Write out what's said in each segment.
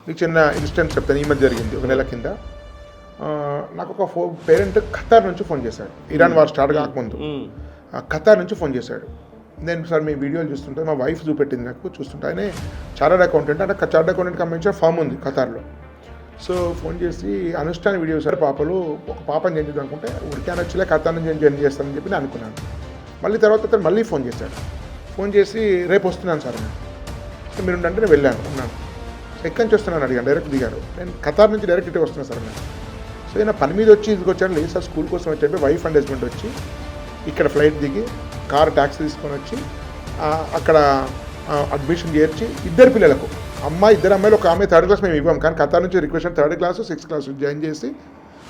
మీకు చిన్న ఇన్సిడెంట్ చెప్తాను. ఈ మధ్య జరిగింది ఒక నెల కింద. నాకు ఒక పేరెంట్ ఖతార్ నుంచి ఫోన్ చేశాడు. ఇరాన్ వార్ స్టార్ట్ కాకముందు ఖతార్ నుంచి ఫోన్ చేశాడు. నేను సార్ మీ వీడియోలు చూస్తుంటే మా వైఫ్ చూపెట్టింది నాకు, చూస్తుంటే ఆయనే చార్టర్డ్ అకౌంటెంట్, అంటే చార్టర్డ్ అకౌంటెంట్కి సంబంధించిన ఫామ్ ఉంది ఖతార్లో. సో ఫోన్ చేసి అనుష్ఠాన వీడియో సార్ పాపలు ఒక పాపని చేంజ్ చేద్దాం అనుకుంటే ఉడికి అనొచ్చులే ఖతార్ నుంచి నేను జాయిన్ చేస్తానని చెప్పి నేను అనుకున్నాను. మళ్ళీ తర్వాత అతను మళ్ళీ ఫోన్ చేశాడు. ఫోన్ చేసి రేపు వస్తున్నాను సార్ నేను. సో మీరు అంటే నేను వెళ్ళాను, ఉన్నాను. సో ఎక్కడి నుంచి వస్తున్నాను అడిగాను. డైరెక్ట్ దిగారు. నేను ఖతార్ నుంచి డైరెక్ట్ ఇటే వస్తున్నాను సార్ నేను. సో ఈయన పని మీద వచ్చి ఇదికి వచ్చాను. లేదు సార్ స్కూల్ కోసం వచ్చి చెప్పి వైఫ్ అండ్ హస్బెండ్ వచ్చి ఇక్కడ ఫ్లైట్ దిగి కార్ ట్యాక్సీ తీసుకొని వచ్చి అక్కడ అడ్మిషన్ చేర్చి ఇద్దరు పిల్లలకు, ఇద్దరు అమ్మాయిలు, ఒక ఆమె థర్డ్ క్లాస్ మేము ఇవ్వం, కానీ ఖతార్ నుంచి request third class 6th class join చేసి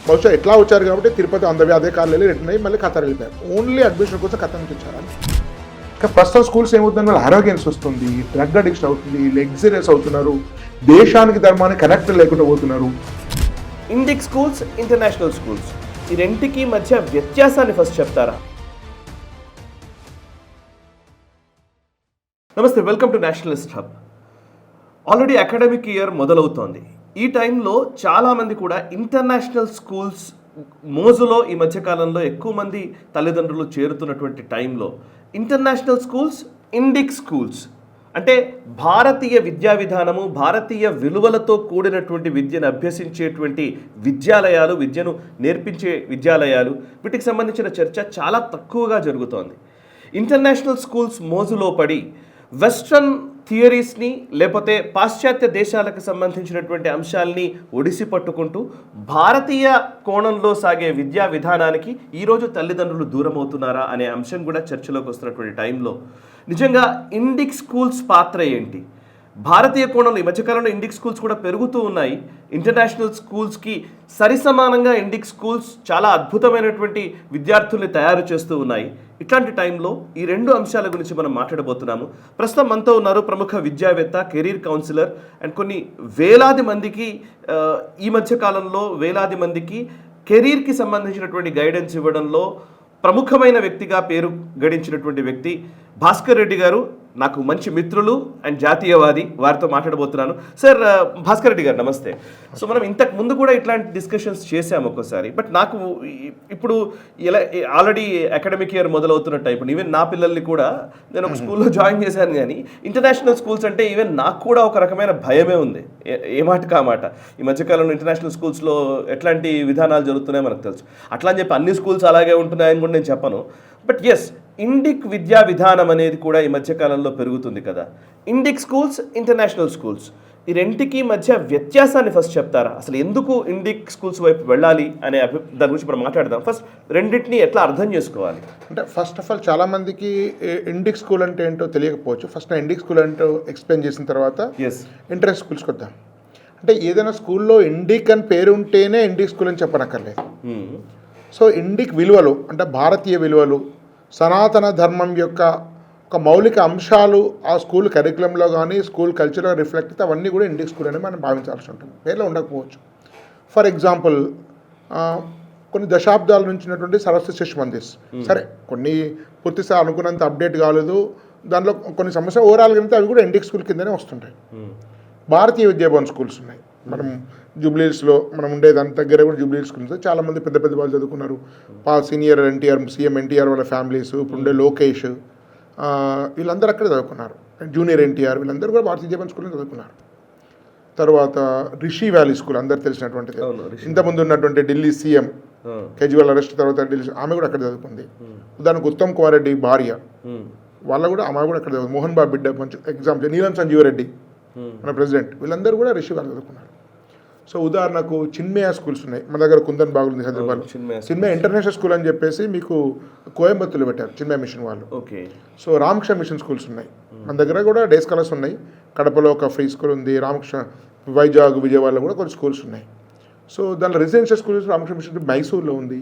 బహుశా ఎట్లా వచ్చారు కాబట్టి తిరుపతి అదే కార్లు వెళ్ళి రిటర్న్ అయ్యి మళ్ళీ ఖతార్ వెళ్ళిపోయారు. ఓన్లీ అడ్మిషన్ కోసం ఖతార్ నుంచి వచ్చారు. ఇంకా ప్రస్తుతం స్కూల్స్ ఏమవుతుంది, వాళ్ళు ఆరోగ్యాన్ని వస్తుంది, డ్రగ్ అడిక్షన్ అవుతుంది, లెగ్జరీస్ అవుతున్నారు, దేశానికి ధర్మానికి కనెక్ట్ లేకుండా పోతున్నారు. ఇండిక్ స్కూల్స్, ఇంటర్నేషనల్ స్కూల్స్, ఈ రెంటికి మధ్య వ్యత్యాసాన్ని ఫస్ట్ చెప్తారా? నమస్తే, welcome to nationalist hub. Already academic year మొదలవుతోంది. ఈ టైంలో చాలామంది కూడా ఇంటర్నేషనల్ స్కూల్స్ మోజులో ఈ మధ్యకాలంలో ఎక్కువ మంది తల్లిదండ్రులు చేరుతున్నటువంటి టైంలో ఇంటర్నేషనల్ స్కూల్స్, ఇండిక్ స్కూల్స్ అంటే భారతీయ విద్యా విధానము, భారతీయ విలువలతో కూడినటువంటి విద్యను అభ్యసించేటువంటి విద్యాలయాలు, విద్యను నేర్పించే విద్యాలయాలు, వీటికి సంబంధించిన చర్చ చాలా తక్కువగా జరుగుతోంది. ఇంటర్నేషనల్ స్కూల్స్ మోజులో పడి వెస్ట్రన్ థియరీస్ని లేకపోతే పాశ్చాత్య దేశాలకు సంబంధించినటువంటి అంశాలని ఒడిసి పట్టుకుంటూ భారతీయ కోణంలో సాగే విద్యా విధానానికి ఈరోజు తల్లిదండ్రులు దూరం అవుతున్నారా అనే అంశం కూడా చర్చలోకి వస్తున్నటువంటి టైంలో నిజంగా ఇండిక్ స్కూల్స్ పాత్ర ఏంటి? భారతీయ కోణంలో ఈ మధ్యకాలంలో ఇండిక్ స్కూల్స్ కూడా పెరుగుతూ ఉన్నాయి. ఇంటర్నేషనల్ స్కూల్స్కి సరిసమానంగా ఇండిక్ స్కూల్స్ చాలా అద్భుతమైనటువంటి విద్యార్థుల్ని తయారు చేస్తూ ఉన్నాయి. ఇట్లాంటి టైంలో ఈ రెండు అంశాల గురించి మనం మాట్లాడబోతున్నాము. ప్రస్తుతం మనతో ఉన్నారు ప్రముఖ విద్యావేత్త, కెరీర్ కౌన్సిలర్ అండ్ కొన్ని వేలాది మందికి ఈ మధ్యకాలంలో వేలాది మందికి కెరీర్కి సంబంధించినటువంటి గైడెన్స్ ఇవ్వడంలో ప్రముఖమైన వ్యక్తిగా పేరు గడించినటువంటి వ్యక్తి భాస్కర్ రెడ్డి గారు. నాకు మంచి మిత్రులు అండ్ జాతీయవాది, వారితో మాట్లాడబోతున్నాను. సార్ భాస్కర్ రెడ్డి గారు నమస్తే. సో మనం ఇంతకు ముందు కూడా ఇట్లాంటి డిస్కషన్స్ చేసాము ఒక్కోసారి, బట్ నాకు ఇప్పుడు ఇలా ఆల్రెడీ అకాడమిక్ ఇయర్ మొదలవుతున్నట్టు ఇప్పుడు ఈవెన్ నా పిల్లల్ని కూడా నేను ఒక స్కూల్లో జాయిన్ చేశాను, కానీ ఇంటర్నేషనల్ స్కూల్స్ అంటే ఈవెన్ నాకు కూడా ఒక రకమైన భయమే ఉంది. ఏ మాటకు ఆ మాట. ఈ మధ్యకాలంలో ఇంటర్నేషనల్ స్కూల్స్లో ఎట్లాంటి విధానాలు జరుగుతున్నాయో మనకు తెలుసు. అట్లా అని చెప్పి అన్ని స్కూల్స్ అలాగే ఉంటున్నాయని కూడా నేను చెప్పను. బట్ ఎస్, ఇండిక్ విద్యా విధానం అనేది కూడా ఈ మధ్యకాలంలో పెరుగుతుంది కదా. ఇండిక్ స్కూల్స్, ఇంటర్నేషనల్ స్కూల్స్, ఈ రెంటికి మధ్య వ్యత్యాసాన్ని ఫస్ట్ చెప్తారా? అసలు ఎందుకు ఇండిక్ స్కూల్స్ వైపు వెళ్ళాలి అనే దాని గురించి మనం మాట్లాడదాం. ఫస్ట్ రెండింటిని ఎట్లా అర్థం చేసుకోవాలి అంటే, ఫస్ట్ ఆఫ్ ఆల్ చాలామందికి ఇండిక్ స్కూల్ అంటే ఏంటో తెలియకపోవచ్చు. ఫస్ట్ నేను ఇండిక్ స్కూల్ అంటే ఎక్స్ప్లెయిన్ చేసిన తర్వాత ఇంటర్నేషనల్ స్కూల్స్కి వద్దాం. అంటే ఏదైనా స్కూల్లో ఇండిక్ అని పేరు ఉంటేనే ఇండిక్ స్కూల్ అని చెప్పనక్కర్లేదు. సో ఇండిక్ విలువలు అంటే భారతీయ విలువలు, సనాతన ధర్మం యొక్క ఒక మౌలిక అంశాలు ఆ స్కూల్ కరికులంలో కానీ స్కూల్ కల్చర్లో రిఫ్లెక్ట్ అయితే అవన్నీ కూడా ఇండిక్ స్కూల్ అని మనం భావించాల్సి ఉంటుంది. పేర్లో ఉండకపోవచ్చు. ఫర్ ఎగ్జాంపుల్ కొన్ని దశాబ్దాల నుంచి ఉన్నటువంటి సరస్వతి శిశు మందిర్స్, సరే కొన్ని పూర్తిగా అనుకున్నంత అప్డేట్ కాలేదు, దానిలో కొన్ని సమస్యలు ఓవరాల్గా అయితే అవి కూడా ఇండిక్ స్కూల్ కిందనే వస్తుంటాయి. భారతీయ విద్యాభవన్ స్కూల్స్ ఉన్నాయి. మనం జూబ్లీహిల్స్లో మనం ఉండే దాని దగ్గర కూడా జూబ్లీహిల్స్ స్కూల్స్ చాలామంది పెద్ద పెద్ద వాళ్ళు చదువుకున్నారు. సీనియర్ ఎన్టీఆర్, సీఎం ఎన్టీఆర్ వాళ్ళ ఫ్యామిలీస్, ఇప్పుడు ఉండే లోకేష్, వీళ్ళందరూ అక్కడే చదువుకున్నారు. జూనియర్ ఎన్టీఆర్ వీళ్ళందరూ కూడా భారతీయ విద్యాభవన్ స్కూల్లో చదువుకున్నారు. తర్వాత రిషి వ్యాలీ స్కూల్ అందరు తెలిసినటువంటిది. ఇంతకుముందు ఉన్నటువంటి ఢిల్లీ సీఎం కేజ్రీవాల్ అరెస్ట్ తర్వాత ఢిల్లీ ఆమె కూడా అక్కడ చదువుకుంది. ఉదాహరణకు ఉత్తమ్ కుమార్ రెడ్డి భార్య వాళ్ళ కూడా ఆమె కూడా అక్కడ చదువుకుంది. మోహన్ బాబు బిడ్డ మంచి ఎగ్జాంపుల్ నీలం సంజీవరెడ్డి మన ప్రెసిడెంట్, వీళ్ళందరూ కూడా రిషి వ్యాలీ చదువుకున్నారు. సో ఉదాహరణకు చిన్మయ స్కూల్స్ ఉన్నాయి మన దగ్గర, కుందన్ బాగ్ ఉంది హైదరాబాద్లో. చిన్మయ ఇంటర్నేషనల్ స్కూల్ అని చెప్పేసి మీకు కోయంబత్తూర్లో పెట్టారు చిన్మయ మిషన్ వాళ్ళు. సో రామకృష్ణ మిషన్ స్కూల్స్ ఉన్నాయి మన దగ్గర కూడా, డే స్కాలర్స్ ఉన్నాయి. కడపలో ఒక ఫ్రీ స్కూల్ ఉంది, రామకృష్ణ వైజాగ్ విజయవాడలో కూడా కొన్ని స్కూల్స్ ఉన్నాయి. సో దానిలో రెసిడెన్షియల్ స్కూల్స్ రామకృష్ణ మిషన్ మైసూర్లో ఉంది,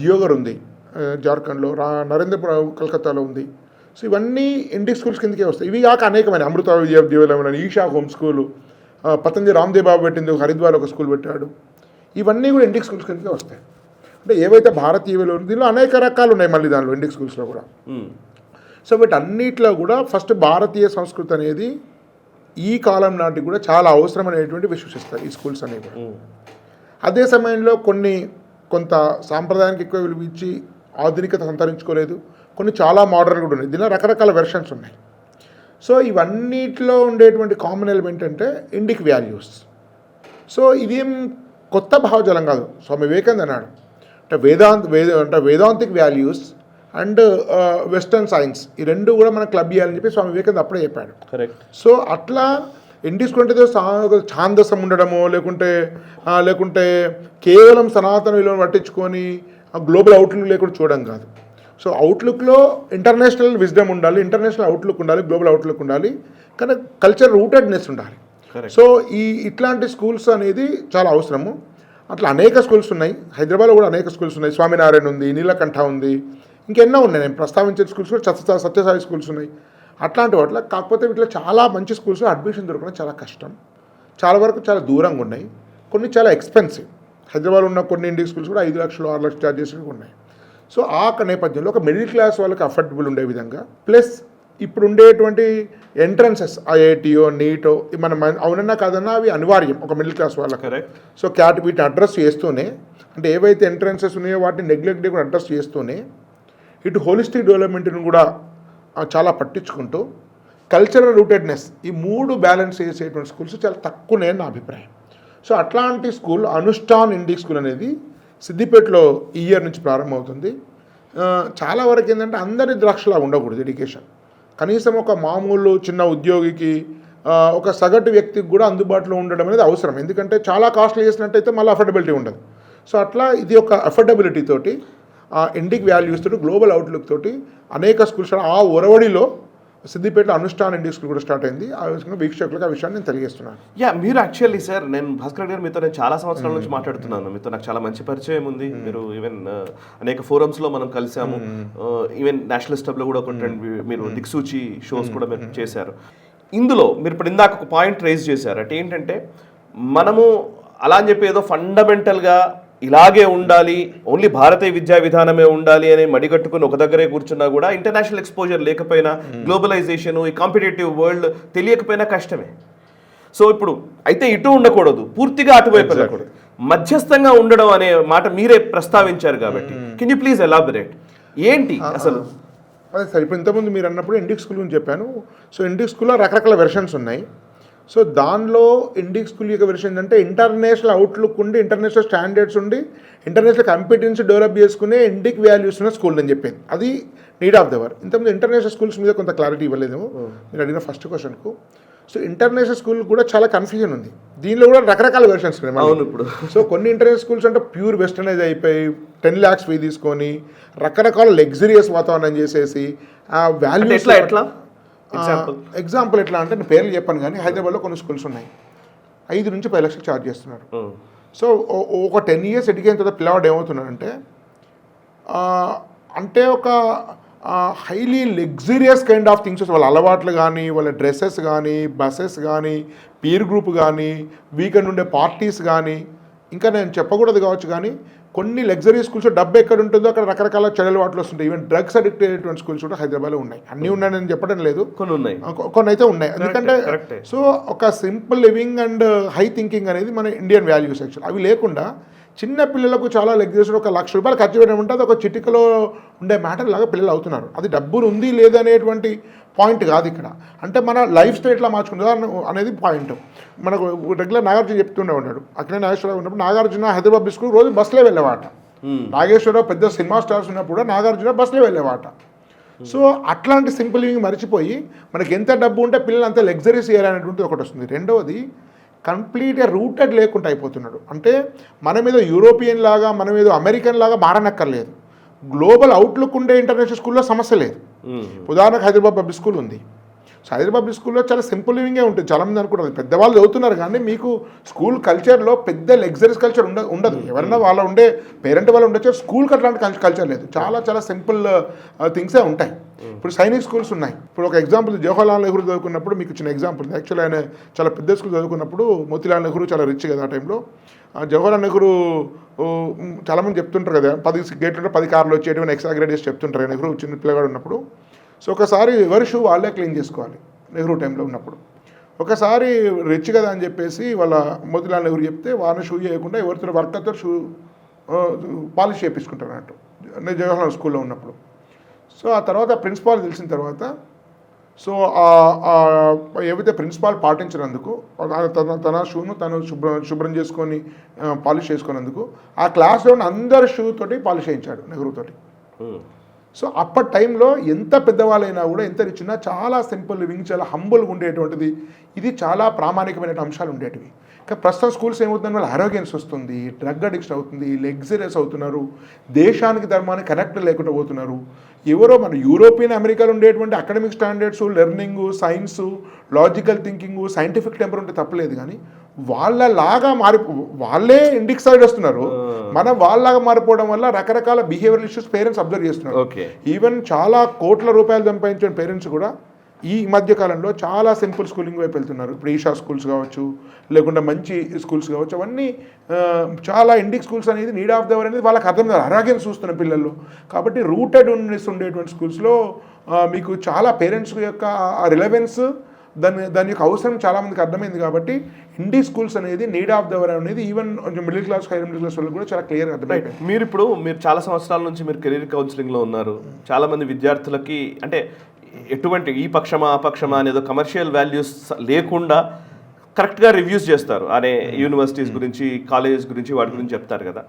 దియోగర్ ఉంది జార్ఖండ్లో, నరేంద్రపుర కలకత్తాలో ఉంది. సో ఇవన్నీ ఇండిక్ స్కూల్స్ కిందకే వస్తాయి. ఇవి కాక అనేకమైన అమృత విద్యాలయం, ఈషా హోమ్ స్కూలు, పతంజలి రామ్దేవ్ బాబు పెట్టింది, హరిద్వార్ ఒక స్కూల్ పెట్టాడు. ఇవన్నీ కూడా ఇండిక్ స్కూల్స్ కిందకే వస్తాయి. అంటే ఏవైతే భారతీయ విలువలు దీనిలో అనేక రకాలు ఉన్నాయి మళ్ళీ దానిలో ఇండిక్ స్కూల్స్లో కూడా. సో వీటన్నిటిలో కూడా ఫస్ట్ భారతీయ సంస్కృతి అనేది ఈ కాలం నాటికి కూడా చాలా అవసరమైనటువంటి విశ్వసిస్తారు ఈ స్కూల్స్ అనేవి కూడా. అదే సమయంలో కొంత సాంప్రదాయానికి ఎక్కువ విలువ ఇచ్చి ఆధునికత సంతరించుకోలేదు, కొన్ని చాలా మోడర్న్ కూడా ఉన్నాయి. దీనిలో రకరకాల వెర్షన్స్ ఉన్నాయి. సో ఇవన్నిటిలో ఉండేటువంటి కామన్ ఎలిమెంట్ అంటే ఇండిక్ వాల్యూస్. సో ఇదేం కొత్త భావజాలం కాదు. స్వామి వివేకానంద అన్నాడు అంటే Vedantic values and western science ఈ రెండు కూడా మనం క్లబ్ చేయాలని చెప్పి స్వామి వివేకానంద అప్పుడే చెప్పాడు. కరెక్ట్. సో అట్లా ఇండిస్కుంటే ఛాందసం ఉండడమో లేకుంటే కేవలం సనాతన విలువను పట్టించుకొని గ్లోబల్ అవుట్లుక్ లేకుండా చూడడం కాదు. సో అవుట్లుక్లో ఇంటర్నేషనల్ విజ్డమ్ ఉండాలి, ఇంటర్నేషనల్ అవుట్లుక్ ఉండాలి, గ్లోబల్ అవుట్లుక్ ఉండాలి, కానీ కల్చర్ రూటెడ్నెస్ ఉండాలి. సో ఇట్లాంటి స్కూల్స్ అనేది చాలా అవసరము. అట్లా అనేక స్కూల్స్ ఉన్నాయి. హైదరాబాద్లో కూడా అనేక స్కూల్స్ ఉన్నాయి. స్వామినారాయణ ఉంది, నీలకంఠ ఉంది, ఇంకెన్నో ఉన్నాయి. నేను ప్రస్తావించే స్కూల్స్ కూడా సత్యసాయి స్కూల్స్ ఉన్నాయి. అట్లాంటి వాటిలో కాకపోతే వీటిలో చాలా మంచి స్కూల్స్ అడ్మిషన్ దొరకడం చాలా కష్టం, చాలా వరకు చాలా దూరంగా ఉన్నాయి, కొన్ని చాలా ఎక్స్పెన్సివ్. హైదరాబాద్లో ఉన్న కొన్ని ఇండియన్ స్కూల్స్ కూడా 5 లక్షలు 6 లక్షలు ఛార్జ్ చేసి ఉన్నాయి. సో ఆ నేపథ్యంలో ఒక మిడిల్ క్లాస్ వాళ్ళకి అఫోర్డబుల్ ఉండే విధంగా, ప్లస్ ఇప్పుడు ఉండేటువంటి ఎంట్రన్సెస్ ఐఐటియో నీటో మనం అవునన్నా కాదన్నా అవి అనివార్యం ఒక మిడిల్ క్లాస్ వాళ్ళకి. సో వీటిని అడ్రస్ చేస్తూనే, అంటే ఏవైతే ఎంట్రన్సెస్ ఉన్నాయో వాటిని నెగ్లెక్ట్ కూడా అడ్రస్ చేస్తూనే ఇటు హోలిస్టిక్ డెవలప్మెంట్ని కూడా చాలా పట్టించుకుంటూ కల్చరల్ రూటెడ్నెస్ ఈ 3 బ్యాలెన్స్ చేసేటువంటి స్కూల్స్ చాలా తక్కువనే నా అభిప్రాయం. సో అట్లాంటి స్కూల్ అనుష్ఠాన్ ఇండిక్ స్కూల్ అనేది సిద్దిపేటలో ఈ ఇయర్ నుంచి ప్రారంభమవుతుంది. చాలా వరకు ఏంటంటే అందరి ద్రాక్షలా ఉండకూడదు ఎడ్యుకేషన్. కనీసం ఒక మామూలు చిన్న ఉద్యోగికి ఒక సగటు వ్యక్తికి కూడా అందుబాటులో ఉండడం అనేది అవసరం. ఎందుకంటే చాలా కాస్ట్లీ చేసినట్టయితే మళ్ళీ అఫోర్డబిలిటీ ఉండదు. సో అట్లా ఇది ఒక అఫోర్డబిలిటీ తోటి ఇండిక్ వాల్యూస్ తోటి గ్లోబల్ అవుట్లుక్ తోటి అనేక స్కూల్స్ ఆ ఒరవడిలో సిద్దిపేట అనుష్ఠాన్ ఇండిక్ స్కూల్ కూడా స్టార్ట్ అయింది. ఆ విషయంగా వీక్షకులకు ఆ విషయాన్ని నేను తెలియజేస్తున్నాను. మీరు యాక్చువల్లీ సార్, నేను భాస్కర్ గారు మీతో నేను చాలా సంవత్సరాల నుంచి మాట్లాడుతున్నాను. మీతో నాకు చాలా మంచి పరిచయం ఉంది. మీరు ఈవెన్ అనేక ఫోరమ్స్లో మనం కలిసాము. ఈవెన్ నేషనల్ స్టబ్లో కూడా ఒక మీరు దిక్సూచి షోస్ కూడా మీరు చేశారు. ఇందులో మీరు ఇప్పుడు ఇందాక ఒక పాయింట్ రైజ్ చేశారు. అంటే ఏంటంటే మనము అలా అని చెప్పి ఏదో ఫండమెంటల్గా ఇలాగే ఉండాలి, ఓన్లీ భారతీయ విద్యా విధానమే ఉండాలి అని మడిగట్టుకుని ఒక దగ్గరే కూర్చున్నా కూడా ఇంటర్నేషనల్ ఎక్స్పోజర్ లేకపోయినా, గ్లోబలైజేషన్, ఈ కాంపిటేటివ్ వరల్డ్ తెలియకపోయినా కష్టమే. సో ఇప్పుడు అయితే ఇటు ఉండకూడదు, పూర్తిగా అటువైపు వెళ్ళకూడదు, మధ్యస్థంగా ఉండడం అనే మాట మీరే ప్రస్తావించారు కాబట్టి కెన్ యూ ప్లీజ్ ఎలాబరేట్ ఏంటి అసలు? అదే సార్, ఇప్పుడు ఇంతకుముందు మీరు అన్నప్పుడు ఇండిక్ స్కూల్ గురించి చెప్పాను. సో ఇండిక్ స్కూల్లో రకరకాల వెర్షన్స్ ఉన్నాయి. సో దానిలో ఇండిక్ స్కూల్ యొక్క వెర్షన్ ఏంటంటే ఇంటర్నేషనల్ అవుట్లుక్ ఉండి, ఇంటర్నేషనల్ స్టాండర్డ్స్ ఉండి, ఇంటర్నేషనల్ కాంపిటెన్స్ డెవలప్ చేసుకునే ఇండిక్ వాల్యూస్ ఉన్న స్కూల్ అని చెప్పేది. అది నీడ్ ఆఫ్ ద వర్. ఇంతకుముందు ఇంటర్నేషనల్ స్కూల్స్ మీద కొంత క్లారిటీ ఇవ్వలేదేమో మీరు అడిగిన ఫస్ట్ క్వశ్చన్కు. సో ఇంటర్నేషనల్ స్కూల్ కూడా చాలా కన్ఫ్యూజన్ ఉంది. దీనిలో కూడా రకరకాల వెర్షన్స్ ఉన్నాయి ఇప్పుడు. సో కొన్ని ఇంటర్నేషనల్ స్కూల్స్ అంటే ప్యూర్ వెస్టర్నైజ్ అయిపోయి 10 lakhs ఫీ తీసుకొని రకరకాల లగ్జరియస్ వాతావరణం చేసేసి ఆ వాల్యూస్ ఎగ్జాంపుల్ ఎట్లా అంటే నేను పేర్లు చెప్పాను కానీ హైదరాబాద్లో కొన్ని స్కూల్స్ ఉన్నాయి 5 నుంచి 10 లక్షలు ఛార్జ్ చేస్తున్నారు. సో ఒక 10 years ఎదిగిన తర్వాత పిల్లవాడు ఏమవుతున్నాడంటే అంటే ఒక highly luxurious kind of things, వాళ్ళ అలవాట్లు కానీ, వాళ్ళ డ్రెస్సెస్ కానీ, బస్సెస్ కానీ, పీర్ గ్రూప్ కానీ, వీకెండ్ ఉండే పార్టీస్ కానీ, ఇంకా నేను చెప్పకూడదు కావచ్చు కానీ కొన్ని లగ్జరీ స్కూల్స్ డబ్బు ఎక్కడ ఉంటుందో అక్కడ రకరకాల చెడు వాటిలో వస్తుంటాయి. ఈవెన్ డ్రగ్స్ అడిక్ట్ అయ్యేటువంటి స్కూల్స్ కూడా హైదరాబాద్లో ఉన్నాయి. అన్నీ ఉన్నాయని చెప్పడం లేదు, కొన్ని అయితే ఉన్నాయి. ఎందుకంటే సో ఒక simple living and high thinking అనేది మన ఇండియన్ వాల్యూస్ యాక్చువల్. అవి లేకుండా చిన్న పిల్లలకు చాలా లగ్జరీస్ ఒక ₹1,00,000 ఖర్చు పెట్టడం ఉంటే అది ఒక చిటికలో ఉండే మ్యాటర్ లాగా పిల్లలు అవుతున్నారు. అది డబ్బులు ఉంది లేదనేటువంటి పాయింట్ కాదు ఇక్కడ. అంటే మన లైఫ్ స్టైల్ ఎట్లా మార్చుకుంటుందా అనేది పాయింట్. మనకు రెగ్యులర్ నాగార్జున చెప్తూనే ఉన్నాడు. అక్కడే నాగేశ్వరరావు ఉన్నప్పుడు నాగార్జున హైదరాబాద్ స్కూల్ రోజు బస్సులో వెళ్ళేవాట. నాగేశ్వరరావు పెద్ద సినిమా స్టార్స్ ఉన్నప్పుడు కూడా నాగార్జున బస్సులో వెళ్ళేవాట. సో అట్లాంటి సింపుల్ లివింగ్ మర్చిపోయి మనకి ఎంత డబ్బు ఉంటే పిల్లలు అంత లగ్జరీస్ చేయాలనేటువంటిది ఒకటి వస్తుంది. రెండవది కంప్లీట్గా రూటెడ్ లేకుండా అయిపోతున్నాడు. అంటే మన మీద యూరోపియన్ లాగా, మన మీద అమెరికన్ లాగా మారనక్కర్లేదు. గ్లోబల్ అవుట్లుక్ ఉండే ఇంటర్నేషనల్ స్కూల్లో సమస్య లేదు. ఉదాహరణకు హైదరాబాద్ పబ్లిక్ స్కూల్ ఉంది. సో హైదరాబాద్ పబ్లిక్ స్కూల్లో చాలా సింపుల్ లివింగే ఉంటుంది. చాలామంది అనుకుంటారు పెద్దవాళ్ళు చదువుతున్నారు కానీ మీకు స్కూల్ కల్చర్లో పెద్ద లగ్జరీస్ కల్చర్ ఉండదు. ఎవరైనా వాళ్ళ ఉండే పేరెంట్ వాళ్ళు ఉండొచ్చు, స్కూల్కి అట్లాంటి కల్చర్ లేదు. చాలా చాలా సింపుల్ థింగ్సే ఉంటాయి. ఇప్పుడు సైనిక్ స్కూల్స్ ఉన్నాయి. ఇప్పుడు ఒక ఎగ్జాంపుల్ జవహర్లాల్ నెహ్రూ చదువుకున్నప్పుడు మీకు చిన్న ఎగ్జాంపుల్. యాక్చువల్లీ ఆయన చాలా పెద్ద స్కూల్ చదువుకున్నప్పుడు మోతీలాల్ నెహ్రూ చాలా రిచ్ కదా ఆ టైంలో. జవహర్లాల్ నెహ్రూ చాలామంది చెప్తుంటారు కదా 10 గేట్లు 10 కార్లు వచ్చేటువంటి ఎక్స్ట్రా గ్రేడేస్ చెప్తుంటారు నెహ్రూ చిన్న పిల్లగాడు ఉన్నప్పుడు. సో ఒకసారి ఎవరి షూ వాళ్ళే క్లీన్ చేసుకోవాలి నెహ్రూ టైంలో ఉన్నప్పుడు. ఒకసారి రిచ్ కదా అని చెప్పేసి వాళ్ళ మొదలాన్ని ఎవరు చెప్తే వారిని షూ చేయకుండా ఎవరితో వర్కర్తో షూ పాలిష్ చేయించుకుంటారు అన్నట్టు నేను జవహర్లాల్ స్కూల్లో ఉన్నప్పుడు. సో ఆ తర్వాత ప్రిన్సిపాల్ తెలిసిన తర్వాత సో ఏవైతే ప్రిన్సిపాల్ పాటించినందుకు తన షూను తను శుభ్రం చేసుకొని పాలిష్ చేసుకున్నందుకు ఆ క్లాస్లో ఉన్న అందరి షూ తోటి పాలిష్ చేయించాడు నెహ్రూతోటి. సో అప్పటి టైంలో ఎంత పెద్దవాళ్ళైనా కూడా ఎంత రిచ్నా చాలా సింపుల్ లివింగ్, చాలా హంబుల్గా ఉండేటువంటిది, ఇది చాలా ప్రామాణికమైన అంశాలు ఉండేటివి. కానీ ప్రస్తుతం స్కూల్స్ ఏమవుతుందని వాళ్ళ ఆరోగ్యన్స్ వస్తుంది, డ్రగ్ అడిక్షన్ అవుతుంది, లెగ్జరీస్ అవుతున్నారు, దేశానికి ధర్మానికి కనెక్ట్ లేకుండా పోతున్నారు. ఎవరో మన యూరోపియన్ అమెరికాలో ఉండేటువంటి academic standards, learning, science, logical thinking, scientific temper ఉంటే తప్పలేదు. కానీ వాళ్ళలాగా వాళ్ళే ఇండిక్ సైడ్ వస్తున్నారు, మనం వాళ్ళలాగా మారిపోవడం వల్ల రకరకాల బిహేవియరల్ ఇష్యూస్ పేరెంట్స్ అబ్జర్వ్ చేస్తున్నారు. ఈవెన్ చాలా కోట్ల రూపాయలు సంపాదించిన పేరెంట్స్ కూడా ఈ మధ్యకాలంలో చాలా సింపుల్ స్కూలింగ్ వైపు వెళ్తున్నారు. ఇప్పుడు ఈషా స్కూల్స్ కావచ్చు, లేకుండా మంచి స్కూల్స్ కావచ్చు, అవన్నీ చాలా ఇండిక్ స్కూల్స్ అనేది నీడ్ ఆఫ్ ద అవర్ అనేది వాళ్ళకి అర్థం కాదు, అరాగ్యం చూస్తున్న పిల్లలు. కాబట్టి రూటెడ్ ఉండేటువంటి స్కూల్స్లో మీకు చాలా పేరెంట్స్ యొక్క రిలవెన్స్, దాని యొక్క అవసరం చాలామందికి అర్థమైంది. కాబట్టి హిందీ స్కూల్స్ అనేది నీడ్ ఆఫ్ ద అవర్ అనేది even middle class, high middle class వాళ్ళకి కూడా చాలా క్లియర్గా అర్థమైంది. మీరు చాలా సంవత్సరాల నుంచి మీరు కెరీర్ కౌన్సిలింగ్లో ఉన్నారు. చాలామంది విద్యార్థులకి అంటే ఎటువంటి ఈ పక్షమా ఆ పక్షమా అనేదో కమర్షియల్ వాల్యూస్ లేకుండా కరెక్ట్గా రివ్యూస్ చేస్తారు అనే యూనివర్సిటీస్ గురించి, కాలేజెస్ గురించి, వాటి గురించి చెప్తారు కదా.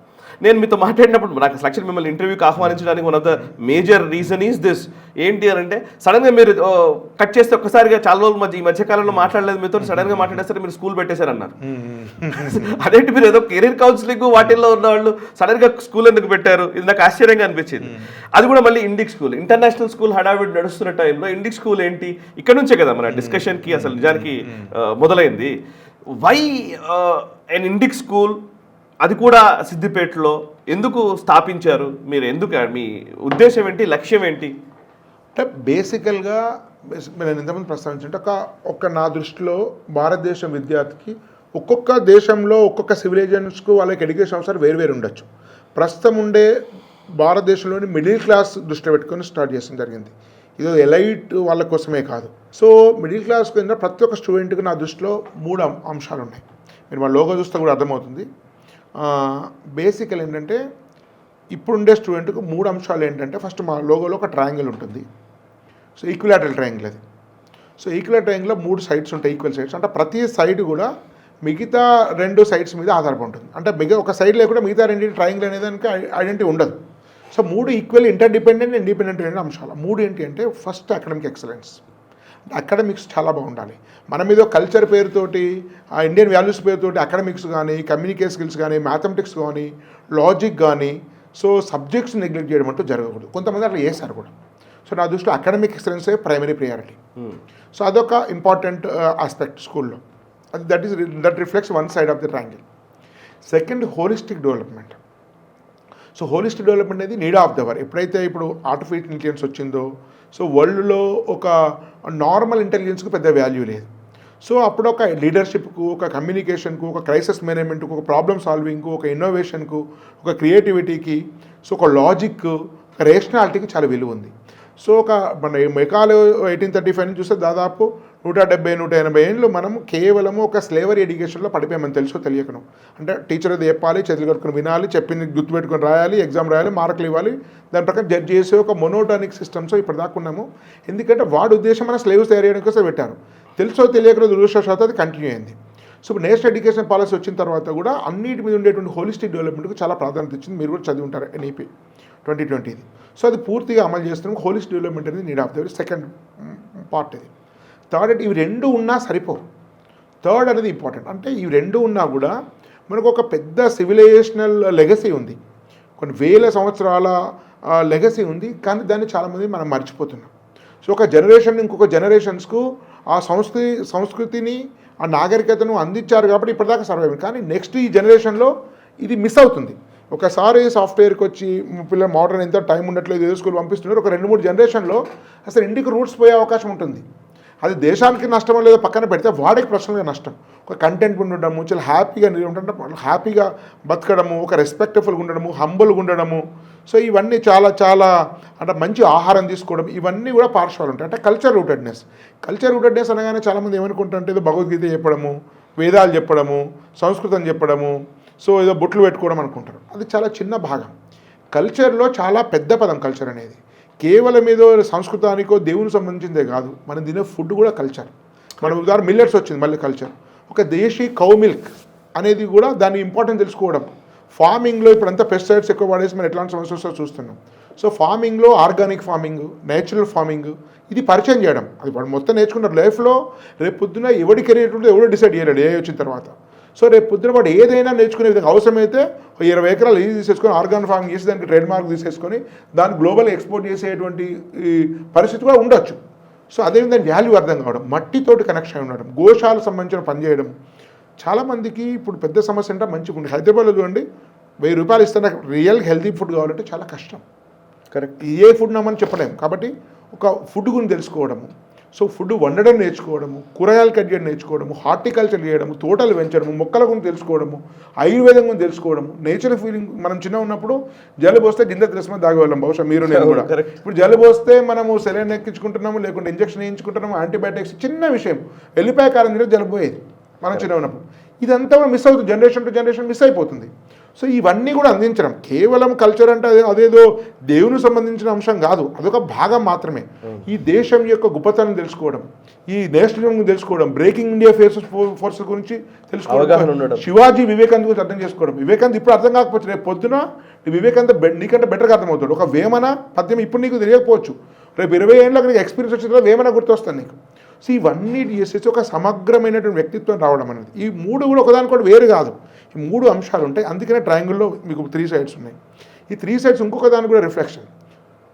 నేను మీతో మాట్లాడినప్పుడు నాకు యాక్చువల్లీ మిమ్మల్ని ఇంటర్వ్యూకి ఆహ్వానించడానికి one of the major reason is this. ఏంటి అని అంటే సడన్గా మీరు కట్ చేస్తే ఒక్కసారిగా చాలా రోజులు ఈ మధ్యకాలంలో మాట్లాడలేదు మీతో, సడన్గా మాట్లాడేసరికి మీరు స్కూల్ పెట్టేశారన్నారు. అదేంటి మీరు ఏదో కెరీర్ కౌన్సిలింగ్ వాటిల్లో ఉన్న వాళ్ళు సడన్గా స్కూల్ ఎందుకు పెట్టారు? ఇది నాకు ఆశ్చర్యంగా అనిపించింది. అది కూడా మళ్ళీ ఇండిక్ స్కూల్, ఇంటర్నేషనల్ స్కూల్ హడావిడి నడుస్తున్న టైంలో ఇండిక్ స్కూల్ ఏంటి? ఇక్కడ నుంచే కదా మన డిస్కషన్కి అసలు నిజానికి మొదలైంది. వై ఎన్ ఇండిక్ స్కూల్, అది కూడా సిద్దిపేటలో ఎందుకు స్థాపించారు మీరు? ఎందుకు, మీ ఉద్దేశం ఏంటి, లక్ష్యం ఏంటి? అంటే బేసికల్గా నేను ఇంతకుముందు ప్రస్తావించంటే ఒక నా దృష్టిలో భారతదేశం విద్యార్థికి ఒక్కొక్క దేశంలో ఒక్కొక్క సివిలైజేషన్స్కు వాళ్ళకి ఎడ్యుకేషన్ అవసరం వేరు ఉండొచ్చు. ప్రస్తుతం ఉండే భారతదేశంలోని మిడిల్ క్లాస్ దృష్టిలో పెట్టుకొని స్టార్ట్ చేసిన జరిగింది. ఇది ఎలైట్ వాళ్ళ కోసమే కాదు. సో మిడిల్ క్లాస్ కింద ప్రతి ఒక్క స్టూడెంట్కి నా దృష్టిలో 3 అంశాలు ఉన్నాయి. మీరు మా లోగో చూస్తే కూడా అర్థమవుతుంది. బేసికల్ ఏంటంటే ఇప్పుడుండే స్టూడెంట్కి 3 అంశాలు ఏంటంటే, ఫస్ట్ మా లోగోలో ఒక ట్రయాంగిల్ ఉంటుంది. సో ఈక్విలాటరల్ ట్రయాంగిల్ అది. సో ఈక్విలాటరల్ ట్రయాంగిల్లో 3 సైడ్స్ ఉంటాయి, ఈక్వల్ సైడ్స్. అంటే ప్రతి సైడ్ కూడా మిగతా 2 సైడ్స్ మీద ఆధారపడి ఉంటుంది. అంటే ఒక సైడ్ లేకుండా మిగతా 2 ట్రయాంగిల్ అనేది దానికి ఐడెంటిటీ ఉండదు. సో 3 ఈక్వల్ ఇంటర్డిపెండెంట్, ఇండిపెండెంట్ అనే అంశాలు. 3 ఏంటి అంటే, ఫస్ట్ అకాడమిక్ ఎక్సలెన్స్. అకాడమిక్స్ చాలా బాగుండాలి. మన మీద కల్చర్ పేరుతోటి, ఆ ఇండియన్ వాల్యూస్ పేరుతోటి అకాడమిక్స్ కానీ, కమ్యూనికేషన్ స్కిల్స్ కానీ, మ్యాథమెటిక్స్ కానీ, లాజిక్ కానీ, సో సబ్జెక్ట్స్ నెగ్లెక్ట్ చేయడం అంటూ జరగకూడదు. కొంతమంది అట్లా చేస్తారు కూడా. సో నా దృష్టిలో అకాడమిక్ ఎక్సలెన్సే ప్రైమరీ ప్రయారిటీ. సో అదొక ఇంపార్టెంట్ ఆస్పెక్ట్ స్కూల్లో. That reflects one side of the triangle. Second, holistic development. So holistic development అనేది నీడ్ ఆఫ్ ద అవర్. ఎప్పుడైతే ఇప్పుడు ఆర్టిఫిషియల్ ఇంటెలిజెన్స్ వచ్చిందో, సో వరల్డ్లో ఒక నార్మల్ ఇంటెలిజెన్స్కి పెద్ద వాల్యూ లేదు. సో అప్పుడు ఒక లీడర్షిప్కు, ఒక కమ్యూనికేషన్కు, ఒక క్రైసిస్ మేనేజ్మెంట్కు, ఒక ప్రాబ్లమ్ సాల్వింగ్కు, ఒక ఇన్నోవేషన్కు, ఒక క్రియేటివిటీకి, సో ఒక లాజిక్, ఒక రేషనాలిటీకి చాలా విలువ ఉంది. సో మన మెకాలో 1835 నుంచి చూస్తే దాదాపు 170-180 ఏళ్ళు మనం కేవలము ఒక స్లేవరీ ఎడ్యుకేషన్లో పడిపోయామని తెలుసో తెలియకను. అంటే టీచర్ అది చెప్పాలి, చేతులు కట్టుకుని వినాలి, చెప్పింది గుర్తుపెట్టుకొని రాయాలి, ఎగ్జామ్ రాయాలి, మార్కులు ఇవ్వాలి, దాని ప్రకారం జడ్జ్ చేసే ఒక మొనోటానిక్ సిస్టమ్స్ ఇప్పుడు దాకా ఉన్నాము. ఎందుకంటే వాడి ఉద్దేశం మన స్లేవ్స్ తయారు చేయడం కోసం పెట్టారు. తెలుసో తెలియకుండా దురదృష్టవశాత్తు అది కంటిన్యూ అయింది. సో నేషనల్ ఎడ్యుకేషన్ పాలసీ వచ్చిన తర్వాత కూడా అన్నిటి మీద ఉండేటువంటి హోలిస్టిక్ డెవలప్మెంట్కి చాలా ప్రాధాన్యత ఇచ్చింది. మీరు కూడా చదివి ఉంటారు ఎన్ఈపీ 2020. సో అది పూర్తిగా అమలు చేస్తున్నాం. హోలిస్టిక్ డెవలప్మెంట్ అనేది need of the second part ఇది. థర్డ్ అంటే ఇవి 2 ఉన్నా సరిపోవు. థర్డ్ అనేది ఇంపార్టెంట్. అంటే ఇవి 2 ఉన్నా కూడా మనకు ఒక పెద్ద సివిలైజేషనల్ లెగసీ ఉంది, కొన్ని వేల సంవత్సరాల లెగసీ ఉంది. కానీ దాన్ని చాలామంది మనం మర్చిపోతున్నాం. సో ఒక జనరేషన్ ఇంకొక జనరేషన్స్కు ఆ సంస్కృతిని, ఆ నాగరికతను అందించారు కాబట్టి ఇప్పటిదాకా సర్వైవ్. కానీ నెక్స్ట్ ఈ జనరేషన్లో ఇది మిస్ అవుతుంది. ఒకసారి సాఫ్ట్వేర్కి వచ్చి పిల్లలు మోడర్న్ ఎంత టైం ఉండట్లేదు, ఏదో స్కూల్ పంపిస్తున్నారు, ఒక 2-3 జనరేషన్లో అసలు ఇండికి రూట్స్ పోయే అవకాశం ఉంటుంది. అది దేశానికి నష్టమో లేదో పక్కన పెడితే వాడికి పర్సనల్గా నష్టం. ఒక కంటెంట్ ఉండడము, చాలా హ్యాపీగా ఉంటే హ్యాపీగా బతకడము, ఒక రెస్పెక్ట్ఫుల్గా ఉండడము, హంబుల్గా ఉండడము. సో ఇవన్నీ చాలా చాలా అంటే మంచి ఆహారం తీసుకోవడం, ఇవన్నీ కూడా పార్శ్వాలు ఉంటాయి. అంటే కల్చర్ రూటెడ్నెస్ అనగానే చాలామంది ఏమనుకుంటారంటే ఏదో భగవద్గీత చెప్పడము, వేదాలు చెప్పడము, సంస్కృతం చెప్పడము, సో ఏదో బొట్లు పెట్టుకోవడం అనుకుంటారు. అది చాలా చిన్న భాగం. కల్చర్లో చాలా పెద్ద పదం కల్చర్ అనేది. కేవలం ఏదో సంస్కృతానికో దేవునికి సంబంధించిందే కాదు, మనం తినే ఫుడ్ కూడా కల్చర్. మన ఉదాహరణ మిల్లెట్స్ వచ్చింది, మళ్ళీ కల్చర్. ఒక దేశీ కౌ మిల్క్ అనేది కూడా దాని ఇంపార్టెన్స్ తెలుసుకోవడం. ఫార్మింగ్లో ఇప్పుడంతా పెస్టిసైడ్స్ ఎక్కువ వాడేసి మనం ఎట్లాంటి సమస్యలు వస్తుందో చూస్తున్నాం. సో ఫార్మింగ్లో ఆర్గానిక్ ఫార్మింగ్, నేచురల్ ఫార్మింగ్ ఇది పరిచయం చేయడం. అది వాడు మొత్తం నేర్చుకుంటారు లైఫ్లో. రేపు పొద్దున ఎవడి కెరీర్ ఉంటుందో ఎవడో డిసైడ్ చేయలేడు ఏ వచ్చిన తర్వాత. సో రేపు పొద్దున వాడు ఏదైనా నేర్చుకునే విధంగా అవసరమైతే 20 ఎకరాలు ఈజీ తీసేసుకొని ఆర్గానిక్ ఫార్మింగ్ చేసి దానికి ట్రేడ్ మార్క్ తీసేసుకొని దాన్ని గ్లోబల్ ఎక్స్పోర్ట్ చేసేటువంటి ఈ పరిస్థితి కూడా ఉండొచ్చు. సో అదేవిధంగా దాని వాల్యూ అర్థం కావడం, మట్టితోటి కనెక్షన్ ఉండడం, గోశాలకు సంబంధించిన పని చేయడం. చాలామందికి ఇప్పుడు పెద్ద సమస్య అంటే మంచిగా ఉంది. హైదరాబాద్లో చూడండి, 1000 రూపాయలు ఇస్తే నాకు రియల్ హెల్తీ ఫుడ్ కావాలంటే చాలా కష్టం. కరెక్ట్, ఏ ఫుడ్ నామని చెప్పలేము. కాబట్టి ఒక ఫుడ్ గురించి తెలుసుకోవడము, సో ఫుడ్ వండడం నేర్చుకోవడము, కూరగాయలు కట్ చేయడం నేర్చుకోవడము, హార్టికల్చర్ చేయడము, తోటలు పెంచడము, మొక్కల గురించి తెలుసుకోవడము, ఆయుర్వేదం గురించి తెలుసుకోవడము, నేచర్ ఫీలింగ్. మనం చిన్న ఉన్నప్పుడు జలుబు వస్తే గింజ తెలుసుకొని తాగేవాళ్ళం, బహుశా మీరు నేను కూడా. ఇప్పుడు జలుబు వస్తే మనము సెలైన్ ఎక్కించుకుంటున్నాము, లేకుంటే ఇంజక్షన్ వేయించుకుంటున్నాము, యాంటీబయాటిక్స్. చిన్న విషయం, ఎల్లిపాయ కారం తినే జలుబు పోయేది మనం చిన్న ఉన్నప్పుడు. ఇదంతా కూడా మిస్ అవుతుంది, జనరేషన్ టు జనరేషన్ మిస్ అయిపోతుంది. సో ఇవన్నీ కూడా అందించడం. కేవలం కల్చర్ అంటే అదేదో దేవునికి సంబంధించిన అంశం కాదు, అదొక భాగం మాత్రమే. ఈ దేశం యొక్క గొప్పతనం తెలుసుకోవడం, ఈ నేషనలిజం తెలుసుకోవడం, బ్రేకింగ్ ఇండియా ఫోర్స్ గురించి తెలుసుకోవడం, శివాజీ వివేకానంద గురించి అర్థం చేసుకోవడం. వివేకానంద ఇప్పుడు అర్థం కాకపోవచ్చు, రేపు పొద్దున నీకంటే నీకంటే అర్థమవుతాడు. ఒక వేమన పద్యం ఇప్పుడు నీకు తెలియకపోవచ్చు, రేపు 20 ఏళ్ళకి నీకు ఎక్స్పీరియన్స్ వచ్చిన తర్వాత వేమన గుర్తొస్తాను నీకు. సో ఇవన్నీ చేసేసి ఒక సమగ్రమైనటువంటి వ్యక్తిత్వం రావడం అనేది. ఈ 3 కూడా ఒకదానికొకటి వేరు కాదు, ఈ 3 అంశాలు ఉంటాయి. అందుకనే ట్రయాంగిల్లో మీకు 3 సైడ్స్ ఉన్నాయి. ఈ 3 సైడ్స్ ఇంకొక దాని కూడా రిఫ్లెక్షన్.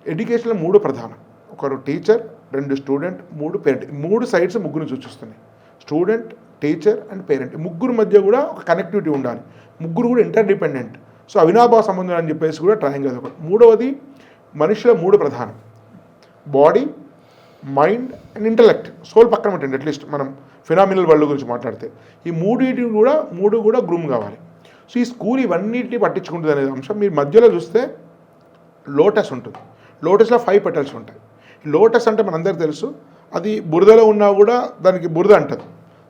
ఎడ్యుకేషన్లో 3 ప్రధానం. ఒకరు టీచర్, 2 స్టూడెంట్, 3 పేరెంట్. 3 సైడ్స్ ముగ్గురు చూపిస్తున్నాయి, స్టూడెంట్, టీచర్ అండ్ పేరెంట్. ముగ్గురు మధ్య కూడా ఒక కనెక్టివిటీ ఉండాలి, ముగ్గురు కూడా ఇంటర్డిపెండెంట్. సో అవినాభావ సంబంధం అని చెప్పేసి కూడా ట్రయాంగిల్ ఒకటి. మూడవది మనిషిలో 3 ప్రధానం, body, mind and intellect. Soul పక్కన పెట్టండి, అట్లీస్ట్ మనం ఫినామినల్ వరల్డ్ గురించి మాట్లాడితే ఈ 3 కూడా గ్రూమ్ కావాలి. సో ఈ స్కూల్ ఇవన్నిటిని పట్టించుకుంటుంది అనే అంశం. మీరు మధ్యలో చూస్తే లోటస్ ఉంటుంది. లోటస్లో 5 పెటల్స్ ఉంటాయి. లోటస్ అంటే మనందరికీ తెలుసు, అది బురదలో ఉన్నా కూడా దానికి బురద అంటది.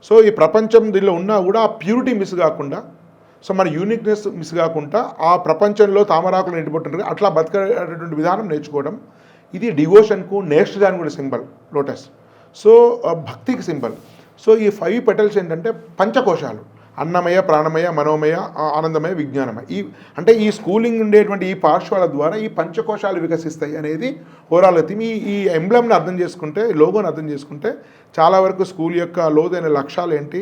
సో ఈ ప్రపంచం దీనిలో ఉన్నా కూడా ఆ ప్యూరిటీ మిస్ కాకుండా, సో మన యూనిక్నెస్ మిస్ కాకుండా ఆ ప్రపంచంలో తామరాకులు నిండిపోతుంటారు, అట్లా బతకటువంటి విధానం నేర్చుకోవడం. ఇది డివోషన్కు, నేషనలిజానికి కూడా సింబల్ లోటస్. సో భక్తికి సింబల్. సో ఈ 5 పెటల్స్ ఏంటంటే పంచకోశాలు, అన్నమయ, ప్రాణమయ, మనోమయ, ఆనందమయ, విజ్ఞానమయ. అంటే ఈ స్కూలింగ్ ఉండేటువంటి ఈ పార్శ్వాల ద్వారా ఈ పంచకోశాలు వికసిస్తాయి అనేది ఓవరాల్ థీమ్. ఈ ఎంబ్లమ్ని అర్థం చేసుకుంటే, లోగోని అర్థం చేసుకుంటే చాలా వరకు స్కూల్ యొక్క లోతైన లక్ష్యాలు ఏంటి,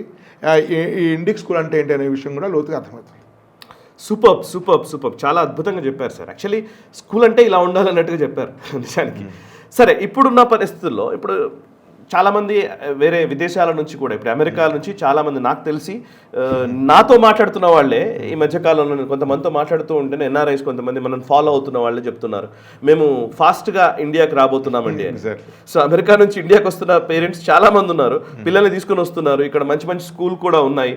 ఈ ఇండిక్ స్కూల్ అంటే ఏంటి అనే విషయం కూడా లోతుగా అర్థమవుతుంది. సూపర్ చాలా అద్భుతంగా చెప్పారు సార్. యాక్చువల్లీ స్కూల్ అంటే ఇలా ఉండాలన్నట్టుగా చెప్పారు నిజానికి. సరే, ఇప్పుడున్న పరిస్థితుల్లో ఇప్పుడు చాలామంది వేరే విదేశాల నుంచి కూడా, ఇప్పుడు అమెరికా నుంచి చాలామంది నాకు తెలిసి నాతో మాట్లాడుతున్న వాళ్ళే ఈ మధ్యకాలంలో కొంతమందితో మాట్లాడుతూ ఉంటేనే ఎన్ఆర్ఐస్ కొంతమంది మనం ఫాలో అవుతున్న వాళ్ళే చెప్తున్నారు, మేము ఫాస్ట్గా ఇండియాకి రాబోతున్నామండి అని. సో అమెరికా నుంచి ఇండియాకి వస్తున్న పేరెంట్స్ చాలామంది ఉన్నారు, పిల్లల్ని తీసుకుని వస్తున్నారు. ఇక్కడ మంచి మంచి స్కూల్ కూడా ఉన్నాయి,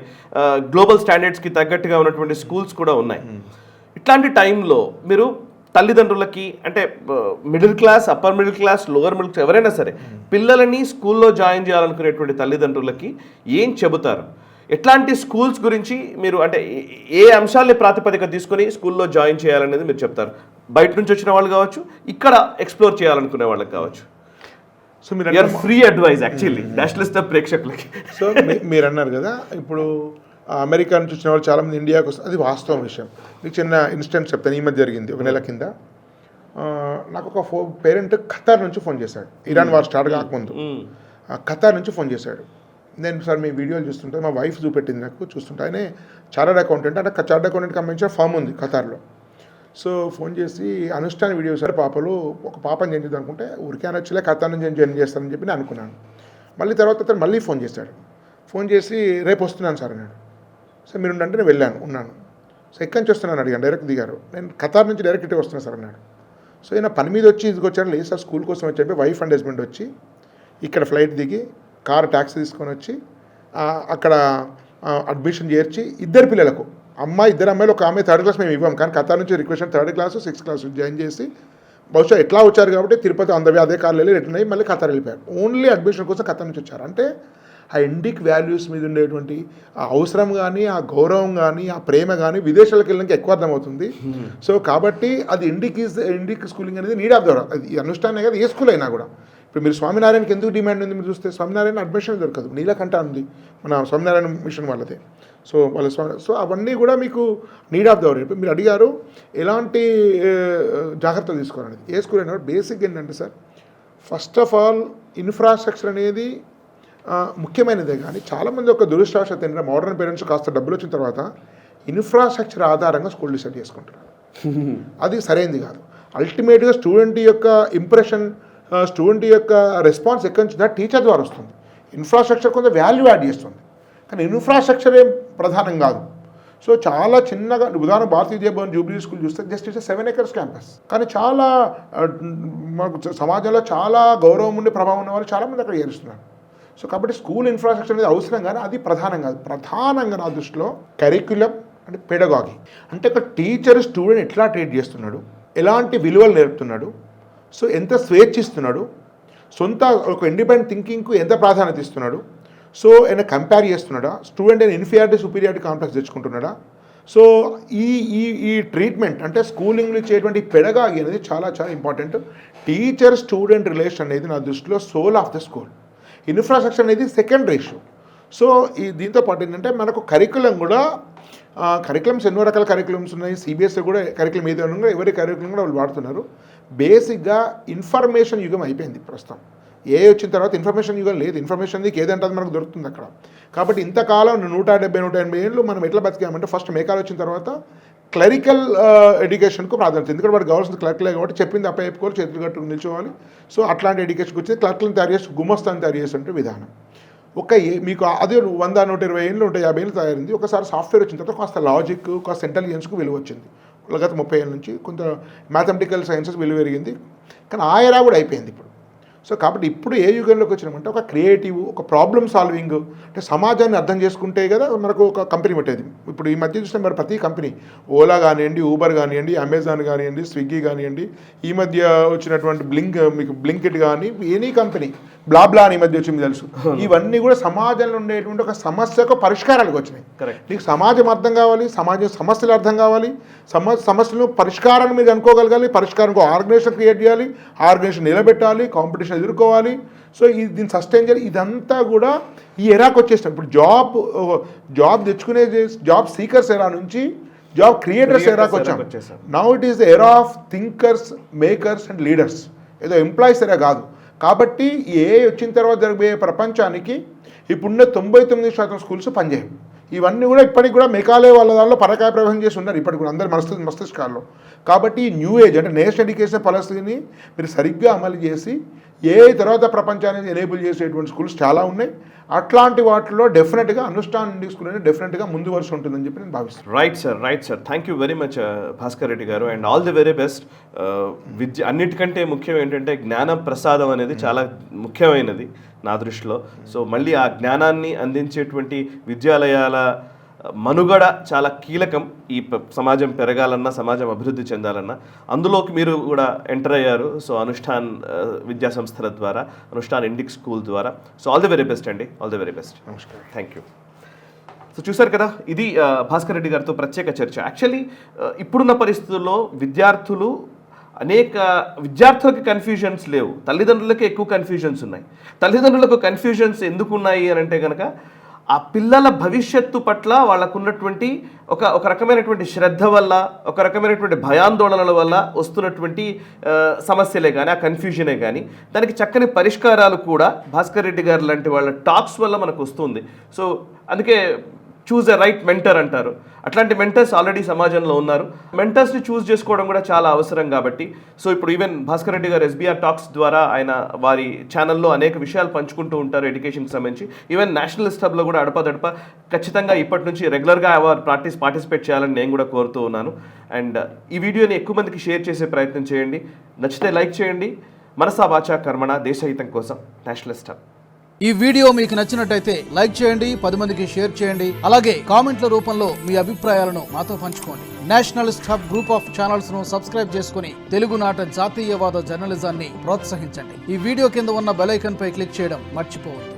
గ్లోబల్ స్టాండర్డ్స్కి తగ్గట్టుగా ఉన్నటువంటి స్కూల్స్ కూడా ఉన్నాయి. ఇట్లాంటి టైంలో మీరు తల్లిదండ్రులకి, అంటే middle class, upper middle class, lower middle class ఎవరైనా సరే పిల్లలని స్కూల్లో జాయిన్ చేయాలనుకునేటువంటి తల్లిదండ్రులకి ఏం చెబుతారు? ఎట్లాంటి స్కూల్స్ గురించి మీరు, అంటే ఏ అంశాలని ప్రాతిపదిక తీసుకొని స్కూల్లో జాయిన్ చేయాలనేది మీరు చెప్తారు? బయట నుంచి వచ్చిన వాళ్ళు కావచ్చు, ఇక్కడ ఎక్స్ప్లోర్ చేయాలనుకునే వాళ్ళకి కావచ్చు. సో మీరు ఫ్రీ అడ్వైజ్ యాక్చువల్లీ డాష్లెస్ ద ప్రేక్షకులకి. సో మీరు అన్నారు కదా, ఇప్పుడు అమెరికా నుంచి వచ్చిన వాళ్ళు చాలామంది ఇండియాకి వస్తారు, అది వాస్తవం విషయం. మీకు చిన్న ఇన్సిడెంట్ చెప్తాను. ఈ మధ్య జరిగింది, ఒక నెల కింద. నాకు ఒక పేరెంట్ ఖతార్ నుంచి ఫోన్ చేశాడు, ఇరాన్ వార్ స్టార్ట్ కాకముందు. ఖతార్ నుంచి ఫోన్ చేశాడు. నేను సార్ మీ వీడియోలు చూస్తుంటే, మా వైఫ్ చూపెట్టింది నాకు, చూస్తుంటే ఆయన చార్టర్డ్ అకౌంటెంట్, అంటే చార్టర్డ్ అకౌంటెంట్కి సంబంధించిన ఫామ్ ఉంది ఖతార్లో. సో ఫోన్ చేసి అనుష్ఠాన వీడియో సార్, పాపలు ఒక పాపని జాయిన్ చేద్దాం అనుకుంటే ఊరికే అనొచ్చులే, ఖతార్ నుంచి జాయిన్ చేస్తానని చెప్పి నేను అనుకున్నాను. మళ్ళీ తర్వాత అతను మళ్ళీ ఫోన్ చేశాడు. ఫోన్ చేసి రేపు వస్తున్నాను సార్ అన్నాడు. సో మీరు అంటే నేను వెళ్ళాను, ఉన్నాను. సో ఎక్కడి నుంచి వస్తున్నాను అడిగాను, డైరెక్ట్ దిగారు. నేను ఖతార్ నుంచి డైరెక్ట్ ఇటే వస్తున్నాను సార్ అన్నాడు. సో ఈయన పని మీద వచ్చి ఇదికి వచ్చాడు, లేదు సార్ స్కూల్ కోసం వచ్చి వైఫ్ అండ్ హస్బెండ్ వచ్చి ఇక్కడ ఫ్లైట్ దిగి కారు ట్యాక్సీ తీసుకొని వచ్చి అక్కడ అడ్మిషన్ చేర్చి ఇద్దరు పిల్లలకు ఇద్దరు అమ్మాయిలు, ఒక ఆమె థర్డ్ క్లాస్ మేము ఇవ్వం, కానీ ఖతార్ నుంచి request third class 6th class join చేసి బహుశా ఎట్లా వచ్చారు కాబట్టి తిరుపతి అదే కార్లు వెళ్ళి రిటర్న్ అయ్యి మళ్ళీ ఖతార్ వెళ్ళిపోయారు. ఓన్లీ అడ్మిషన్ కోసం ఖతార్ నుంచి వచ్చారు. అంటే ఆ ఇండిక్ వాల్యూస్ మీద ఉండేటువంటి ఆ అవసరం కానీ, ఆ గౌరవం కానీ, ఆ ప్రేమ కానీ విదేశాలకు వెళ్ళడానికి ఎక్కువ అర్థమవుతుంది. సో కాబట్టి అది ఇండిక్ స్కూలింగ్ అనేది నీడ్ ఆఫ్ ద అది అనుష్ఠానం కదా, ఏ స్కూల్ అయినా కూడా. ఇప్పుడు మీరు స్వామినారాయణకి ఎందుకు డిమాండ్ ఉంది మీరు చూస్తే, స్వామినారాయణ అడ్మిషన్ దొరకదు, నీలకంఠ ఉంది మన స్వామినారాయణ మిషన్ వాళ్ళదే. సో అవన్నీ కూడా మీకు నీడ్ ఆఫ్ ద అవర్. ఇప్పుడు మీరు అడిగారు ఎలాంటి జాగ్రత్తలు తీసుకోవాలనేది. ఏ స్కూల్ అయినా బేసిక్ ఏంటంటే sir, first of all infrastructure అనేది ముఖ్యమైనదే. కానీ చాలామంది ఒక దురదృష్టవశాత్తు ఏంటంటే మోడర్న్ పేరెంట్స్ కాస్త డబ్బులు వచ్చిన తర్వాత ఇన్ఫ్రాస్ట్రక్చర్ ఆధారంగా స్కూల్ డిసైడ్ చేసుకుంటారు. అది సరైనది కాదు. అల్టిమేట్గా స్టూడెంట్ యొక్క ఇంప్రెషన్, స్టూడెంట్ యొక్క రెస్పాన్స్ ఎక్కడి నుంచి టీచర్ ద్వారా వస్తుంది. ఇన్ఫ్రాస్ట్రక్చర్ కొంత వాల్యూ యాడ్ చేస్తుంది, కానీ ఇన్ఫ్రాస్ట్రక్చర్ ఏం ప్రధానం కాదు. సో చాలా చిన్నగా ఉదాహరణ భారతీయ విద్యాభవన్ జూబ్లీ స్కూల్ చూస్తే జస్ట్ ఇట్స్ 7 acres క్యాంపస్, కానీ చాలా మాకు సమాజంలో చాలా గౌరవం ఉండే ప్రభావం ఉన్న వాళ్ళు చాలామంది అక్కడ చేరుస్తున్నారు. సో కాబట్టి స్కూల్ ఇన్ఫ్రాస్ట్రక్చర్ అనేది అవసరం, కానీ అది ప్రధానం కాదు. ప్రధానంగా నా దృష్టిలో కరిక్యులం అంటే పెడగాగి, అంటే ఒక టీచర్ స్టూడెంట్ ఎట్లా ట్రీట్ చేస్తున్నాడు, ఎలాంటి విలువలు నేర్పుతున్నాడు, సో ఎంత స్వేచ్ఛ ఇస్తున్నాడు, సొంత ఒక ఇండిపెండెంట్ థింకింగ్కు ఎంత ప్రాధాన్యత ఇస్తున్నాడు, సో ఏమైనా కంపేర్ చేస్తున్నాడా, స్టూడెంట్ అయినా ఇన్ఫీరియారిటీ సుపీరియారిటీ కాంప్లెక్స్ తెచ్చుకుంటున్నాడా. సో ఈ ఈ ఈ ట్రీట్మెంట్ అంటే స్కూలింగ్లో ఇచ్చేటువంటి పెడగాగి అనేది చాలా చాలా ఇంపార్టెంట్. టీచర్ స్టూడెంట్ రిలేషన్ అనేది నా దృష్టిలో soul of the school. Infrastructure అనేది సెకండరీ ఇష్యూ. సో దీంతో పాటు ఏంటంటే మనకు కరికులం కూడా, కరికులమ్స్ ఎన్నో రకాల కరికులమ్స్ ఉన్నాయి. సిబిఎస్ఈ కూడా కరికులం ఏదో ఉన్నా ఎవరి కరికులం కూడా వాళ్ళు వాడుతున్నారు. బేసిక్గా ఇన్ఫర్మేషన్ యుగం అయిపోయింది ప్రస్తుతం. వచ్చిన తర్వాత ఇన్ఫర్మేషన్ యుగం లేదు. ఇన్ఫర్మేషన్ ఏదంటే అది మనకు దొరుకుతుంది అక్కడ. కాబట్టి ఇంతకాలం 170-180 ఏళ్ళు మనం ఎట్లా బతికామంటే, ఫస్ట్ మేకాలు వచ్చిన తర్వాత క్లరికల్ ఎడ్యుకేషన్కు ప్రాధాన్యత. ఎందుకంటే వాడు కావాల్సింది క్లర్క్లే కాబట్టి చెప్పింది అప్ప చెప్పుకోవాలి, చేతులు కట్టుకుని నిల్చోవాలి. సో అట్లాంటి ఎడ్యుకేషన్కి వచ్చింది క్లర్క్లను తయారు చేసి గుమస్తాన్ని తయారు చేస్తుంటే విధానం. మీకు అదే 100-120 ఏళ్ళు 150 ఏళ్ళు తయారైంది. ఒకసారి సాఫ్ట్వేర్ వచ్చిన తర్వాత కాస్త లాజిక్, కాస్త ఇంటెలిజెన్స్కు విలువ వచ్చింది. గత 30 ఏళ్ళ నుంచి కొంత మ్యాథమెటికల్ సైన్సెస్ విలువ పెరిగింది, కానీ ఆ ఎరా కూడా అయిపోయింది ఇప్పుడు. సో కాబట్టి ఇప్పుడు ఏ యుగంలోకి వచ్చినామంటే ఒక క్రియేటివ్, ఒక ప్రాబ్లమ్ సాల్వింగ్, అంటే సమాజాన్ని అర్థం చేసుకుంటే కదా మనకు ఒక కంపెనీ పెట్టేది. ఇప్పుడు ఈ మధ్య చూస్తే మరి ప్రతి కంపెనీ, ఓలా కానివ్వండి, ఊబర్ కానివ్వండి, అమెజాన్ కానివ్వండి, స్విగ్గీ కానివ్వండి, ఈ మధ్య వచ్చినటువంటి బ్లింకిట్ కానీ, ఎనీ కంపెనీ, బ్లాబ్లా అని ఈ మధ్య వచ్చింది తెలుసు. ఇవన్నీ కూడా సమాజంలో ఉండేటువంటి ఒక సమస్యకు పరిష్కారాలకు వచ్చినాయి. నీకు సమాజం అర్థం కావాలి, సమాజం సమస్యలు అర్థం కావాలి, సమస్యలను పరిష్కారాన్ని మీరు అనుకోగలగాలి, పరిష్కారం ఆర్గనైజేషన్ క్రియేట్ చేయాలి, ఆర్గనైజేషన్ నిలబెట్టాలి, కాంపిటీషన్ ఎదుర్కోవాలి. సో దీన్ని సస్టైన్ చేయాలి. ఇదంతా కూడా ఈ ఎరాకు వచ్చేస్తాం. ఇప్పుడు జాబ్ తెచ్చుకునే జాబ్ సీకర్స్ ఎరా నుంచి జాబ్ క్రియేటర్స్ ఎరాకు వచ్చాం. Now it is the era of thinkers, makers and leaders. ఏదో ఎంప్లాయీస్ ఎరా కాదు. కాబట్టి వచ్చిన తర్వాత జరిగే ప్రపంచానికి ఇప్పుడున్న 99% స్కూల్స్ పనిచేయవు. ఇవన్నీ కూడా ఇప్పటికి కూడా మేఘాలయ వాళ్ళ దానిలో పరకాయ ప్రవేశం చేసి ఉన్నారు ఇప్పటికి కూడా అందరి మస్తిష్కాల్లో. కాబట్టి న్యూ ఏజ్ అంటే నేషనల్ ఎడ్యుకేషన్ పాలసీని మీరు సరిగ్గా అమలు చేసి తర్వాత ప్రపంచాన్ని ఎనేబుల్ చేసేటువంటి స్కూల్స్ చాలా ఉన్నాయి. అట్లాంటి వాటిలో డెఫినెట్గా అనుష్ఠాన్ ఇండియన్ స్కూల్ అనేది డెఫినెట్గా ముందు వరుస ఉంటుందని చెప్పి నేను భావిస్తాను. Right sir. Thank you very much Bhaskar Reddy garu, and all the very best. విద్య అన్నిటికంటే ముఖ్యం ఏంటంటే జ్ఞాన ప్రసాదం అనేది చాలా ముఖ్యమైనది నా దృష్టిలో. సో మళ్ళీ ఆ జ్ఞానాన్ని అందించేటువంటి విద్యాలయాల మనుగడ చాలా కీలకం. ఈ సమాజం పెరగాలన్నా, సమాజం అభివృద్ధి చెందాలన్నా అందులోకి మీరు కూడా ఎంటర్ అయ్యారు. సో అనుష్ఠాన్ విద్యా సంస్థల ద్వారా, అనుష్ఠాన్ ఇండిక్ స్కూల్ ద్వారా. So all the very best అండి, ఆల్ ది వెరీ బెస్ట్. నమస్కారం. Thank you. సో చూసారు కదా, ఇది భాస్కర్ రెడ్డి గారితో ప్రత్యేక చర్చ. యాక్చువల్లీ ఇప్పుడున్న పరిస్థితుల్లో విద్యార్థులకి కన్ఫ్యూజన్స్ లేవు, తల్లిదండ్రులకి ఎక్కువ కన్ఫ్యూజన్స్ ఉన్నాయి. తల్లిదండ్రులకు కన్ఫ్యూజన్స్ ఎందుకు ఉన్నాయి అని అంటే కనుక, ఆ పిల్లల భవిష్యత్తు పట్ల వాళ్ళకున్నటువంటి ఒక రకమైనటువంటి శ్రద్ధ వల్ల, ఒక రకమైనటువంటి భయాందోళనల వల్ల వస్తున్నటువంటి సమస్యలే కానీ, ఆ కన్ఫ్యూజనే కానీ, దానికి చక్కని పరిష్కారాలు కూడా భాస్కర్ రెడ్డి గారు లాంటి వాళ్ళ టాక్స్ వల్ల మనకు వస్తుంది. సో అందుకే చూజ్ ఎ రైట్ మెంటర్ అంటారు. అట్లాంటి మెంటర్స్ ఆల్రెడీ సమాజంలో ఉన్నారు. మెంటర్స్ని చూస్ చేసుకోవడం కూడా చాలా అవసరం కాబట్టి, సో ఇప్పుడు ఈవెన్ భాస్కర్ రెడ్డి గారు SBR టాక్స్ ద్వారా ఆయన వారి ఛానల్లో అనేక విషయాలు పంచుకుంటూ ఉంటారు ఎడ్యుకేషన్కి సంబంధించి. ఈవెన్ నేషనలిస్ట్ హబ్లో కూడా అడపదడప ఖచ్చితంగా ఇప్పటి నుంచి రెగ్యులర్గా పార్టిసిపేట్ చేయాలని నేను కూడా కోరుతూ ఉన్నాను. అండ్ ఈ వీడియోని ఎక్కువ మందికి షేర్ చేసే ప్రయత్నం చేయండి. నచ్చితే లైక్ చేయండి. మనసా వాచా కర్మణ, దేశహితం కోసం నేషనలిస్ట్ హబ్. ఈ వీడియో మీకు నచ్చినట్టయితే లైక్ చేయండి, 10 మందికి షేర్ చేయండి. అలాగే కామెంట్ల రూపంలో మీ అభిప్రాయాలను మాతో పంచుకోండి. Nationalist hub group of channels ను సబ్స్క్రైబ్ చేసుకుని తెలుగునాట జాతీయవాద జర్నలిజాన్ని ప్రోత్సహించండి. ఈ వీడియో కింద ఉన్న బెల్ ఐకాన్ పై క్లిక్ చేయడం మర్చిపోవద్దు.